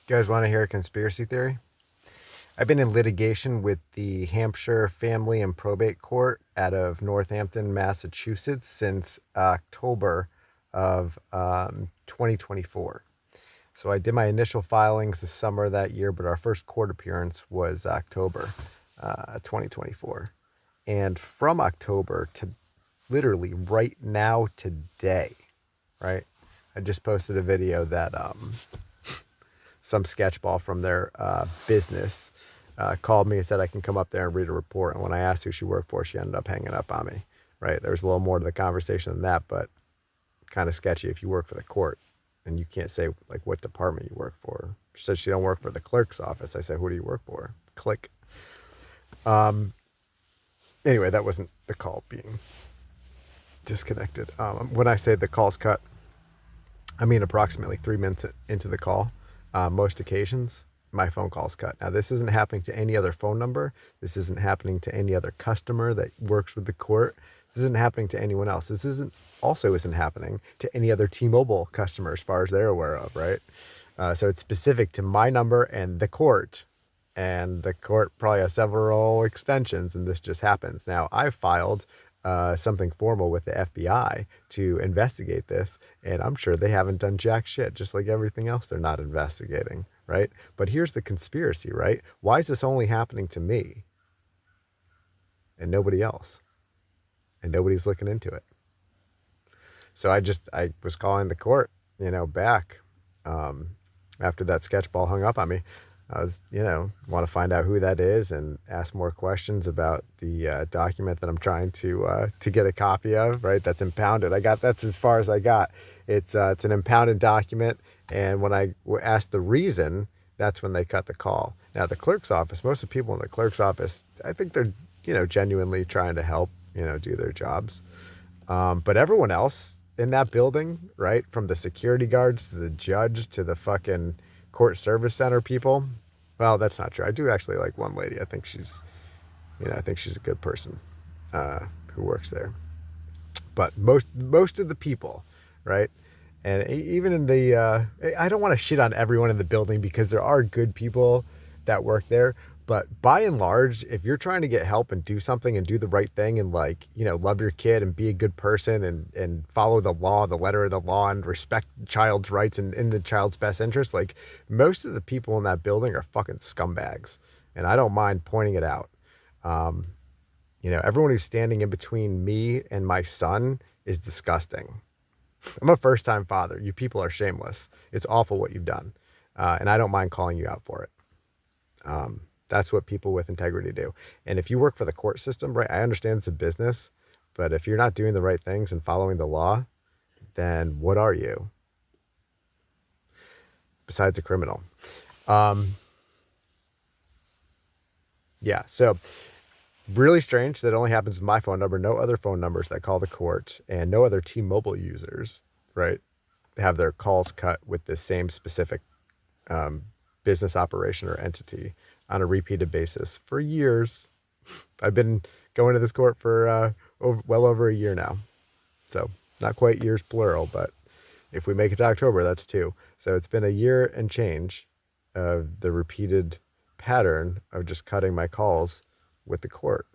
You guys want to hear a conspiracy theory? I've been in litigation with the Hampshire Family and Probate Court out of Northampton, Massachusetts since October of 2024. So I did my initial filings the summer of that year, but our first court appearance was October 2024. And from October to literally right now today, right? I just posted a video that some sketchball from their business called me and said I can come up there and read a report. And when I asked who she worked for, she ended up hanging up on me. Right? There was a little more to the conversation than that, but kind of sketchy if you work for the court and you can't say like what department you work for. She said she don't work for the clerk's office. I said, who do you work for? Click. Anyway, that wasn't the call being disconnected. When I say the call's cut, I mean approximately 3 minutes into the call. Most occasions, my phone call's cut. Now, this isn't happening to any other phone number. This isn't happening to any other customer that works with the court. This isn't happening to anyone else. This isn't happening to any other T-Mobile customer as far as they're aware of, right? So it's specific to my number and the court. And the court probably has several extensions, and this just happens. Now, I filed something formal with the FBI to investigate this, and I'm sure they haven't done jack shit, just like everything else they're not investigating, right? But here's the conspiracy, right? Why is this only happening to me and nobody else? And nobody's looking into it. So I was calling the court, back after that sketchball hung up on me. I was, want to find out who that is and ask more questions about the document that I'm trying to get a copy of, right? That's impounded. That's as far as I got. It's an impounded document. And when I asked the reason, that's when they cut the call. Now, the clerk's office, most of the people in the clerk's office, I think they're, genuinely trying to help, do their jobs. But everyone else in that building, right? From the security guards to the judge to the fucking court service center people. Well, that's not true. I do actually like one lady. I think she's a good person who works there. But most of the people, right? And even in the, I don't want to shit on everyone in the building because there are good people that work there. But by and large, if you're trying to get help and do something and do the right thing and love your kid and be a good person and follow the law, the letter of the law, and respect the child's rights and in the child's best interest, like most of the people in that building are fucking scumbags. And I don't mind pointing it out. Everyone who's standing in between me and my son is disgusting. I'm a first-time father. You people are shameless. It's awful what you've done. And I don't mind calling you out for it. That's what people with integrity do. And if you work for the court system, right, I understand it's a business, but if you're not doing the right things and following the law, then what are you? Besides a criminal. Yeah, so really strange that it only happens with my phone number, no other phone numbers that call the court, and no other T-Mobile users, right, have their calls cut with the same specific business operation or entity on a repeated basis for years. I've been going to this court for well over a year now. So not quite years plural, but if we make it to October, that's 2. So it's been a year and change of the repeated pattern of just cutting my calls with the court.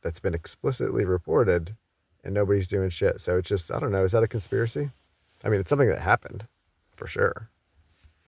That's been explicitly reported and nobody's doing shit. So it's just, I don't know, is that a conspiracy? I mean, it's something that happened for sure.